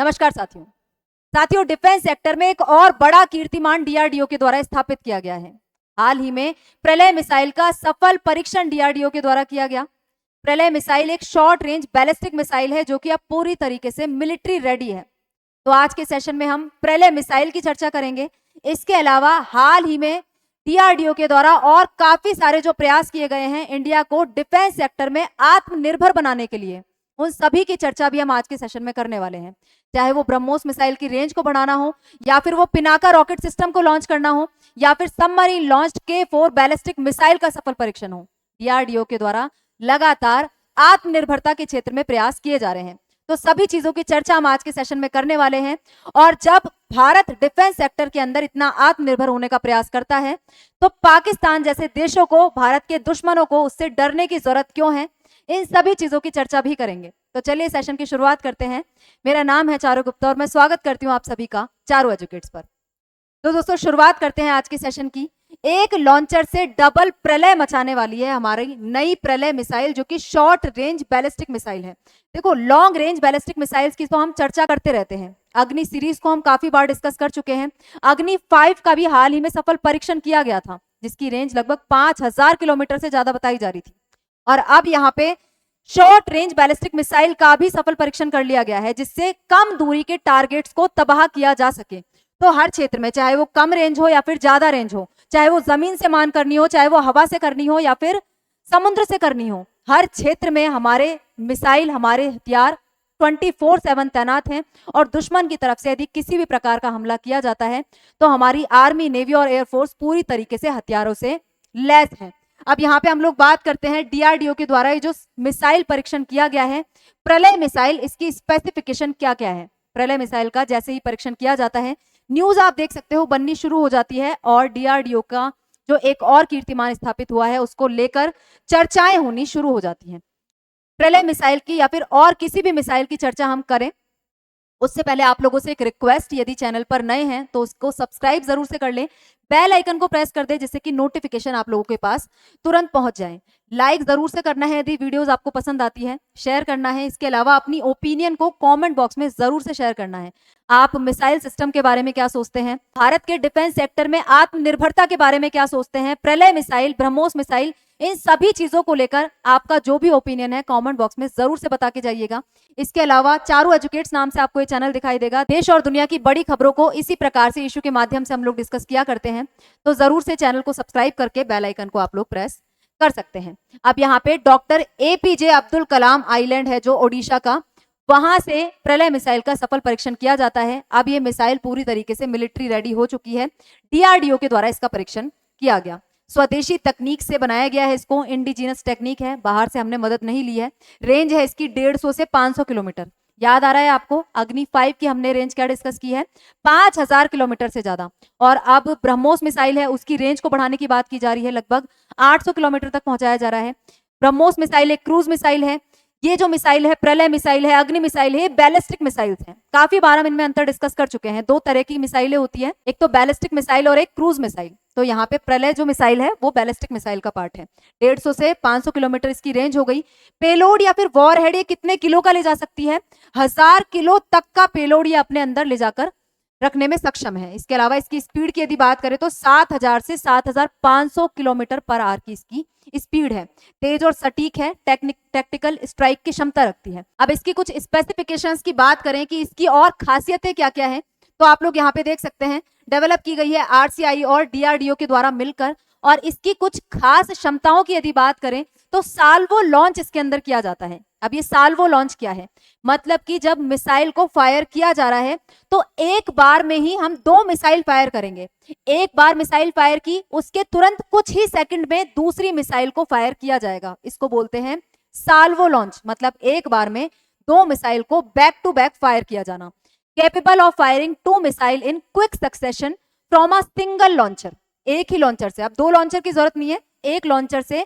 नमस्कार साथियों। साथियों, डिफेंस सेक्टर में एक और बड़ा कीर्तिमान डीआरडीओ के द्वारा स्थापित किया गया है। हाल ही में प्रलय मिसाइल का सफल परीक्षण डीआरडीओ के द्वारा किया गया। प्रलय मिसाइल एक शॉर्ट रेंज बैलिस्टिक मिसाइल है जो कि अब पूरी तरीके से मिलिट्री रेडी है। तो आज के सेशन में हम प्रलय मिसाइल की चर्चा करेंगे। इसके अलावा हाल ही में डीआरडीओ के द्वारा और काफी सारे जो प्रयास किए गए हैं इंडिया को डिफेंस सेक्टर में आत्मनिर्भर बनाने के लिए, उन सभी की चर्चा भी हम आज के सेशन में करने वाले हैं। चाहे वो ब्रह्मोस मिसाइल की रेंज को बढ़ाना हो, या फिर वो पिनाका रॉकेट सिस्टम को लॉन्च करना हो, या फिर submarine launched K4 ballistic missile का सफल परीक्षण हो, डीआरडीओ के द्वारा लगातार आत्मनिर्भरता के क्षेत्र में प्रयास किए जा रहे हैं। तो सभी चीजों की चर्चा हम आज के सेशन में करने वाले हैं। और जब भारत डिफेंस सेक्टर के अंदर इतना आत्मनिर्भर होने का प्रयास करता है, तो पाकिस्तान जैसे देशों को, भारत के दुश्मनों को उससे डरने की जरूरत क्यों है, इन सभी चीजों की चर्चा भी करेंगे। तो चलिए सेशन की शुरुआत करते हैं। मेरा नाम है चारू गुप्ता और मैं स्वागत करती हूँ आप सभी का चारू एजुकेट्स पर। तो दोस्तों, शुरुआत करते हैं आज के सेशन की। एक लॉन्चर से डबल प्रलय मचाने वाली है हमारी नई प्रलय मिसाइल, जो कि शॉर्ट रेंज बैलिस्टिक मिसाइल है। देखो, लॉन्ग रेंज बैलिस्टिक मिसाइल्स की तो हम चर्चा करते रहते हैं। अग्नि सीरीज को हम काफी बार डिस्कस कर चुके हैं। अग्नि 5 का भी हाल ही में सफल परीक्षण किया गया था, जिसकी रेंज लगभग 5000 किलोमीटर से ज्यादा बताई जा रही थी। और अब यहाँ पे शॉर्ट रेंज बैलिस्टिक मिसाइल का भी सफल परीक्षण कर लिया गया है, जिससे कम दूरी के टारगेट्स को तबाह किया जा सके। तो हर क्षेत्र में, चाहे वो कम रेंज हो या फिर ज्यादा रेंज हो, चाहे वो जमीन से मान करनी हो, चाहे वो हवा से करनी हो या फिर समुद्र से करनी हो, हर क्षेत्र में हमारे मिसाइल, हमारे हथियार 24/7 तैनात हैं। और दुश्मन की तरफ से यदि किसी भी प्रकार का हमला किया जाता है, तो हमारी आर्मी, नेवी और एयरफोर्स पूरी तरीके से हथियारों से लैस है। अब यहाँ पे हम लोग बात करते हैं डीआरडीओ के द्वारा ये जो मिसाइल परीक्षण किया गया है, प्रलय मिसाइल, इसकी स्पेसिफिकेशन क्या क्या है। प्रलय मिसाइल का जैसे ही परीक्षण किया जाता है, न्यूज आप देख सकते हो बननी शुरू हो जाती है, और डीआरडीओ का जो एक और कीर्तिमान स्थापित हुआ है उसको लेकर चर्चाएं होनी शुरू हो जाती हैं। प्रलय मिसाइल की या फिर और किसी भी मिसाइल की चर्चा हम करें, उससे पहले आप लोगों से एक रिक्वेस्ट, यदि चैनल पर नए हैं तो उसको सब्सक्राइब जरूर से कर लें, बेल आइकन को प्रेस कर दें, जिससे कि नोटिफिकेशन आप लोगों के पास तुरंत पहुंच जाए। लाइक जरूर से करना है यदि वीडियोस आपको पसंद आती है, शेयर करना है। इसके अलावा अपनी ओपिनियन को कमेंट बॉक्स में जरूर से शेयर करना है। आप मिसाइल सिस्टम के बारे में क्या सोचते हैं, भारत के डिफेंस सेक्टर में आत्मनिर्भरता के बारे में क्या सोचते हैं, प्रलय मिसाइल, ब्रह्मोस मिसाइल, इन सभी चीजों को लेकर आपका जो भी ओपिनियन है कमेंट बॉक्स में जरूर से बता के जाइएगा। इसके अलावा चारू एजुकेट्स नाम से आपको ये चैनल दिखाई देगा। देश और दुनिया की बड़ी खबरों को इसी प्रकार से इशू के माध्यम से हम लोग डिस्कस किया करते हैं। तो जरूर से चैनल को सब्सक्राइब करके बेल आइकन को आप लोग प्रेस कर सकते हैं। अब यहाँ पे doctor APJ Abdul Kalam island है जो ओडिशा का, वहां से प्रलय मिसाइल का सफल परीक्षण किया जाता है। अब ये मिसाइल पूरी तरीके से मिलिट्री रेडी हो चुकी है। डीआरडीओ के द्वारा इसका परीक्षण किया गया। स्वदेशी तकनीक से बनाया गया है, इसको इंडिजिनस टेक्निक है, बाहर से हमने मदद नहीं ली है। रेंज है इसकी 150 से 500 किलोमीटर। याद आ रहा है आपको, अग्नि 5 की हमने रेंज क्या डिस्कस की है, 5000 किलोमीटर से ज्यादा। और अब ब्रह्मोस मिसाइल है, उसकी रेंज को बढ़ाने की बात की जा रही है, लगभग 800 किलोमीटर तक पहुंचाया जा रहा है। ब्रह्मोस मिसाइल एक क्रूज मिसाइल है। ये जो मिसाइल है, प्रलय मिसाइल है, अग्नि मिसाइल है, बैलिस्टिक मिसाइल्स हैं। काफी बार हम इनमें अंतर डिस्कस कर चुके हैं। दो तरह की मिसाइलें होती है, एक तो बैलिस्टिक मिसाइल और एक क्रूज मिसाइल। तो यहाँ पे प्रलय जो मिसाइल है वो बैलिस्टिक मिसाइल का पार्ट है। 150 से 500 किलोमीटर इसकी रेंज हो गई। पेलोड या फिर वॉरहेड ये कितने किलो का ले जा सकती है, 1000 किलो तक का पेलोड ये अपने अंदर ले जाकर रखने में सक्षम है। इसके अलावा इसकी स्पीड की यदि बात करें तो 7000 से 7500 किलोमीटर पर आवर की इसकी स्पीड है। तेज और सटीक है, टैक्टिकल स्ट्राइक की क्षमता रखती है। अब इसकी कुछ स्पेसिफिकेशंस की बात करें कि इसकी और खासियतें क्या क्या है, तो आप लोग यहाँ पे देख सकते हैं। डेवलप की गई है RCI और डीआरडीओ के द्वारा मिलकर। और इसकी कुछ खास क्षमताओं की यदि बात करें तो साल्वो लॉन्च इसके अंदर किया जाता है। अब ये साल्वो लॉन्च क्या है, मतलब कि जब मिसाइल को फायर किया जा रहा है तो एक बार में ही हम 2 मिसाइल फायर करेंगे। एक बार मिसाइल फायर की, उसके तुरंत कुछ ही सेकंड में दूसरी मिसाइल को फायर किया जाएगा। इसको बोलते हैं साल्वो लॉन्च, मतलब एक बार में 2 मिसाइल को बैक टू बैक फायर किया जाना। Capable of firing 2 missile in quick succession from a single launcher. एक ही लॉन्चर से, अब 2 लॉन्चर की जरूरत नहीं है, एक लॉन्चर से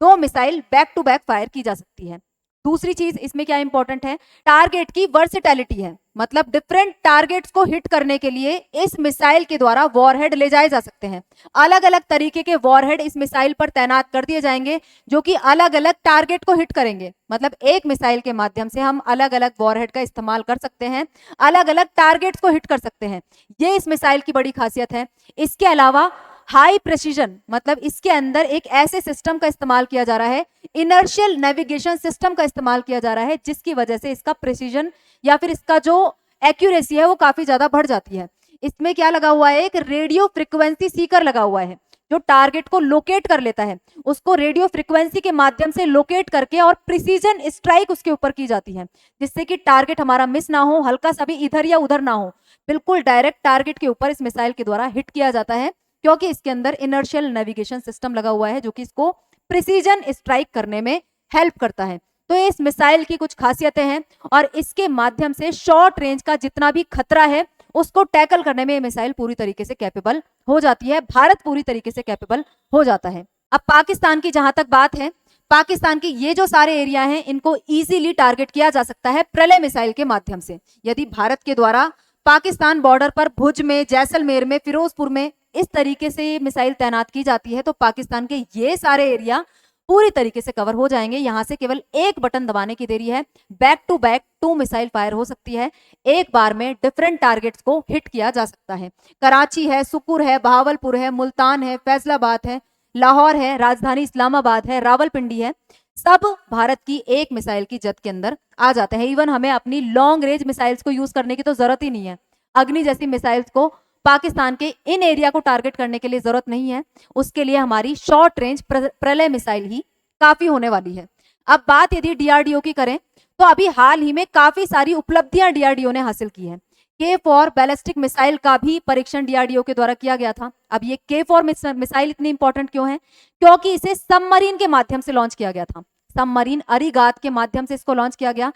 2 missile back to back fire की जा सकती है। दूसरी चीज इसमें क्या इंपॉर्टेंट है, टारगेट की वर्सेटैलिटी है, मतलब डिफरेंट टारगेट्स को हिट करने के लिए इस मिसाइल के द्वारा वॉरहेड ले जाए जा सकते हैं। अलग अलग तरीके के वॉरहेड इस मिसाइल पर तैनात कर दिए जाएंगे जो कि अलग अलग टारगेट को हिट करेंगे। मतलब एक मिसाइल के माध्यम से हम अलग अलग वॉरहेड का इस्तेमाल कर सकते हैं, अलग अलग टारगेट्स को हिट कर सकते हैं। ये इस मिसाइल की बड़ी खासियत है। इसके अलावा हाई प्रेसिजन, मतलब इसके अंदर एक ऐसे सिस्टम का इस्तेमाल किया जा रहा है, इनर्शियल नेविगेशन सिस्टम का इस्तेमाल किया जा रहा है, जिसकी वजह से इसका प्रेसिजन या फिर इसका जो एक्यूरेसी है वो काफी ज्यादा बढ़ जाती है। इसमें क्या लगा हुआ है, एक रेडियो फ्रीक्वेंसी सीकर लगा हुआ है जो टारगेट को लोकेट कर लेता है, उसको रेडियो फ्रीक्वेंसी के माध्यम से लोकेट करके और प्रिसीजन स्ट्राइक उसके ऊपर की जाती है, जिससे कि टारगेट हमारा मिस ना हो, हल्का सा भी इधर या उधर ना हो, बिल्कुल डायरेक्ट टारगेट के ऊपर इस मिसाइल के द्वारा हिट किया जाता है, क्योंकि इसके अंदर इनर्शियल नेविगेशन सिस्टम लगा हुआ है जो कि इसको प्रिसीजन स्ट्राइक करने में हेल्प करता है। तो इस मिसाइल की कुछ खासियतें हैं और इसके माध्यम से शॉर्ट रेंज का जितना भी खतरा है उसको टैकल करने में ये मिसाइल पूरी तरीके से कैपेबल हो जाती है, भारत पूरी तरीके से कैपेबल हो जाता है। अब पाकिस्तान की जहां तक बात है, पाकिस्तान के ये जो सारे एरिया हैं इनको इजीली टारगेट किया जा सकता है प्रलय मिसाइल के माध्यम से। यदि भारत के द्वारा पाकिस्तान बॉर्डर पर भुज में, जैसलमेर में, फिरोजपुर में इस तरीके से मिसाइल तैनात की जाती है तो पाकिस्तान के ये सारे एरिया पूरी तरीके से कवर हो जाएंगे। यहां से केवल एक बटन दबाने की देरी है, back to back 2 missile fire हो सकती है, एक बार में डिफरेंट टारगेट्स को हिट किया जा सकता है। कराची है, सुकुर है, बहावलपुर है, मुल्तान है, फैसलाबाद है, लाहौर है, राजधानी इस्लामाबाद है, रावलपिंडी है, सब भारत की एक मिसाइल की जद के अंदर आ जाते हैं। इवन हमें अपनी लॉन्ग रेंज मिसाइल्स को यूज करने की तो जरूरत ही नहीं है, अग्नि जैसी मिसाइल्स को पाकिस्तान के इन एरिया को टारगेट करने के लिए जरूरत नहीं है, उसके लिए हमारी शॉर्ट रेंज प्रलय मिसाइल ही काफी होने वाली है। अब बात यदि डीआरडीओ की करें तो अभी हाल ही में काफी सारी उपलब्धियां डीआरडीओ ने हासिल की है। K4 बैलिस्टिक मिसाइल का भी परीक्षण डीआरडीओ के द्वारा किया गया था। अब ये K4 मिसाइल इतनी इंपॉर्टेंट क्यों है, क्योंकि इसे सबमरीन के माध्यम से लॉन्च किया गया था, सबमरीन अरिगात के माध्यम से इसको लॉन्च किया गया।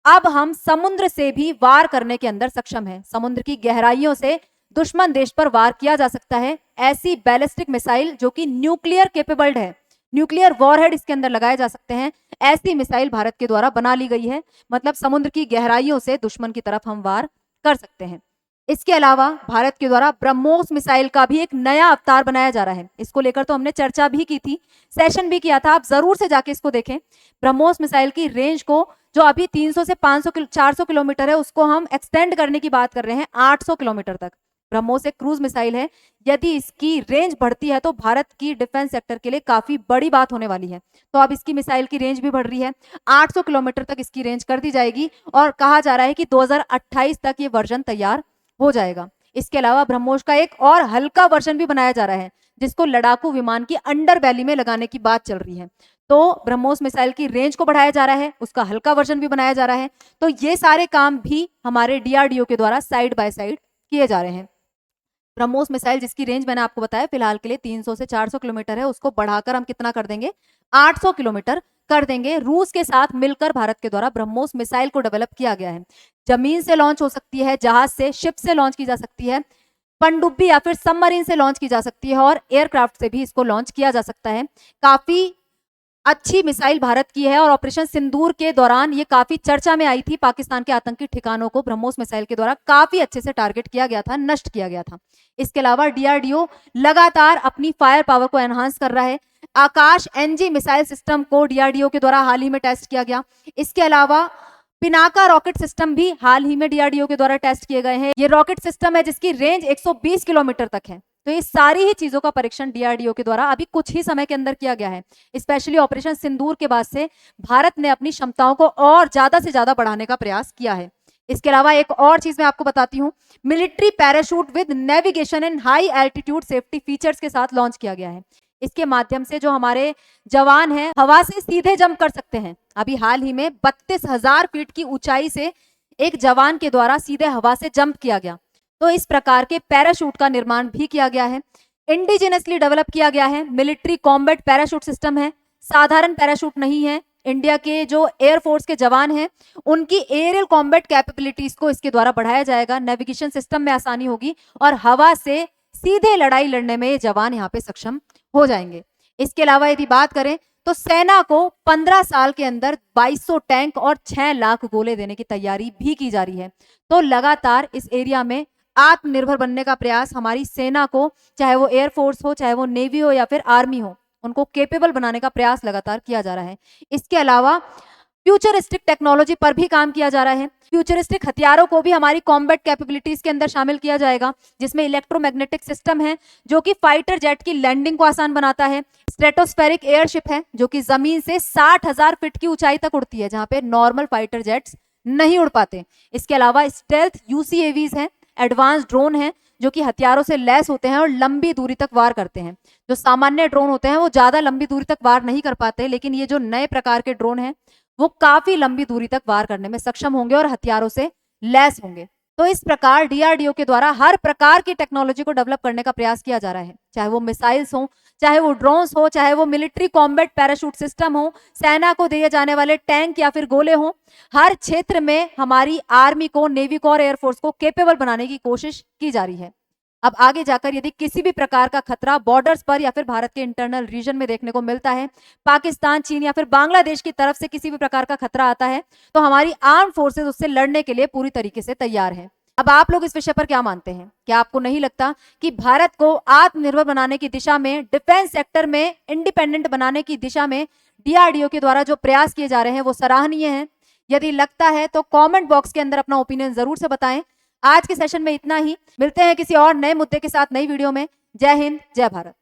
अब हम समुद्र से भी वार करने के अंदर सक्षम है, समुद्र की गहराइयों से दुश्मन देश पर वार किया जा सकता है। ऐसी बैलिस्टिक मिसाइल जो कि न्यूक्लियर केपेबल्ड है, न्यूक्लियर वॉरहेड इसके अंदर लगाए जा सकते हैं, ऐसी मिसाइल भारत के द्वारा बना ली गई है। मतलब समुद्र की गहराइयों से दुश्मन की तरफ हम वार कर सकते हैं। इसके अलावा भारत के द्वारा ब्रह्मोस मिसाइल का भी एक नया अवतार बनाया जा रहा है। इसको लेकर तो हमने चर्चा भी की थी, सेशन भी किया था, आप जरूर से जाके इसको देखें। ब्रह्मोस मिसाइल की रेंज को जो अभी 300 से 400 किलोमीटर है उसको हम एक्सटेंड करने की बात कर रहे हैं 800 किलोमीटर तक। ब्रह्मोस एक क्रूज मिसाइल है, यदि इसकी रेंज बढ़ती है तो भारत की डिफेंस सेक्टर के लिए काफी बड़ी बात होने वाली है। तो अब इसकी मिसाइल की रेंज भी बढ़ रही है, 800 किलोमीटर तक इसकी रेंज कर दी जाएगी और कहा जा रहा है कि 2028 तक ये वर्जन तैयार हो जाएगा। इसके अलावा ब्रह्मोस का एक और हल्का वर्जन भी बनाया जा रहा है जिसको लड़ाकू विमान की अंडर बैली में लगाने की बात चल रही है। तो ब्रह्मोस मिसाइल की रेंज को बढ़ाया जा रहा है, उसका हल्का वर्जन भी बनाया जा रहा है। तो ये सारे काम भी हमारे डीआरडीओ के द्वारा साइड बाय साइड किए जा रहे हैं। ब्रह्मोस मिसाइल जिसकी रेंज मैंने आपको बताया फिलहाल के लिए 300 से 400 किलोमीटर है, उसको बढ़ाकर हम कितना कर देंगे, 800 किलोमीटर कर देंगे। रूस के साथ मिलकर भारत के द्वारा ब्रह्मोस मिसाइल को डेवलप किया गया है। जमीन से लॉन्च हो सकती है, जहाज से, शिप से लॉन्च की जा सकती है, पनडुब्बी या फिर सबमरीन से लॉन्च की जा सकती है और एयरक्राफ्ट से भी इसको लॉन्च किया जा सकता है। काफी अच्छी मिसाइल भारत की है और ऑपरेशन सिंदूर के दौरान ये काफी चर्चा में आई थी। पाकिस्तान के आतंकी ठिकानों को ब्रह्मोस मिसाइल के द्वारा काफी अच्छे से टारगेट किया गया था, नष्ट किया गया था। इसके अलावा डीआरडीओ लगातार अपनी फायर पावर को एनहांस कर रहा है। आकाश एनजी मिसाइल सिस्टम को डीआरडीओ के द्वारा हाल ही में टेस्ट किया गया। इसके अलावा पिनाका रॉकेट सिस्टम भी हाल ही में डीआरडीओ के द्वारा टेस्ट किए गए हैं। ये रॉकेट सिस्टम है जिसकी रेंज 120 किलोमीटर तक है। तो ये सारी ही चीजों का परीक्षण डीआरडीओ के द्वारा अभी कुछ ही समय के अंदर किया गया है। स्पेशली ऑपरेशन सिंदूर के बाद से भारत ने अपनी क्षमताओं को और ज्यादा से ज्यादा बढ़ाने का प्रयास किया है। इसके अलावा एक और चीज मैं आपको बताती हूँ, military parachute with navigation and high altitude safety features के साथ लॉन्च किया गया है। इसके माध्यम से जो हमारे जवान हैं हवा से सीधे जंप कर सकते हैं। अभी हाल ही में 32,000 फीट की ऊंचाई से एक जवान के द्वारा सीधे हवा से जंप किया गया। तो इस प्रकार के पैराशूट का निर्माण भी किया गया है, इंडिजिनसली डेवलप किया गया है। मिलिट्री कॉम्बैट पैराशूट सिस्टम है, साधारण पैराशूट नहीं है। इंडिया के जो एयरफोर्स के जवान हैं उनकी एरियल कॉम्बैट कैपेबिलिटीज को इसके द्वारा बढ़ाया जाएगा, नेविगेशन सिस्टम में आसानी होगी और हवा से सीधे लड़ाई लड़ने में ये जवान यहाँ पे सक्षम हो जाएंगे। इसके अलावा यदि बात करें तो सेना को 15 साल के अंदर 2200 टैंक और 6 लाख गोले देने की तैयारी भी की जा रही है। तो लगातार इस एरिया में आत्मनिर्भर बनने का प्रयास हमारी सेना को, चाहे वो एयरफोर्स हो, चाहे वो नेवी हो या फिर आर्मी हो, उनको केपेबल बनाने का प्रयास लगातार किया जा रहा है। इसके अलावा फ्यूचरिस्टिक टेक्नोलॉजी पर भी काम किया जा रहा है। फ्यूचरिस्टिक हथियारों को भी हमारी कॉम्बैट कैपेबिलिटीज के अंदर शामिल किया जाएगा, जिसमें इलेक्ट्रोमैग्नेटिक सिस्टम है जो कि फाइटर जेट की लैंडिंग को आसान बनाता है। स्ट्रेटोस्फेरिक एयरशिप है जो कि जमीन से 60,000 फीट की ऊंचाई तक उड़ती है, जहां पे नॉर्मल फाइटर जेट्स नहीं उड़ पाते। इसके अलावा स्टेल्थ यूसीएवीज हैं, एडवांस ड्रोन हैं जो कि हथियारों से लैस होते हैं और लंबी दूरी तक वार करते हैं। जो सामान्य ड्रोन होते हैं वो ज्यादा लंबी दूरी तक वार नहीं कर पाते, लेकिन ये जो नए प्रकार के ड्रोन हैं वो काफी लंबी दूरी तक वार करने में सक्षम होंगे और हथियारों से लैस होंगे। तो इस प्रकार डीआरडीओ के द्वारा हर प्रकार की टेक्नोलॉजी को डेवलप करने का प्रयास किया जा रहा है, चाहे वो मिसाइल्स हो, चाहे वो ड्रोन्स हो, चाहे वो मिलिट्री कॉम्बैट पैराशूट सिस्टम हो, सेना को दिए जाने वाले टैंक या फिर गोले हो। हर क्षेत्र में हमारी आर्मी को, नेवी को और एयरफोर्स को केपेबल बनाने की कोशिश की जा रही है। अब आगे जाकर यदि किसी भी प्रकार का खतरा बॉर्डर्स पर या फिर भारत के इंटरनल रीजन में देखने को मिलता है, पाकिस्तान, चीन या फिर बांग्लादेश की तरफ से किसी भी प्रकार का खतरा आता है, तो हमारी आर्म फोर्सेस उससे लड़ने के लिए पूरी तरीके से तैयार है। अब आप लोग इस विषय पर क्या मानते हैं? क्या आपको नहीं लगता कि भारत को आत्मनिर्भर बनाने की दिशा में, डिफेंस सेक्टर में इंडिपेंडेंट बनाने की दिशा में डीआरडीओ के द्वारा जो प्रयास किए जा रहे हैं वो सराहनीय है? यदि लगता है तो कमेंट बॉक्स के अंदर अपना ओपिनियन जरूर से बताएं। आज के सेशन में इतना ही, मिलते हैं किसी और नए मुद्दे के साथ नई वीडियो में। जय हिंद, जय भारत।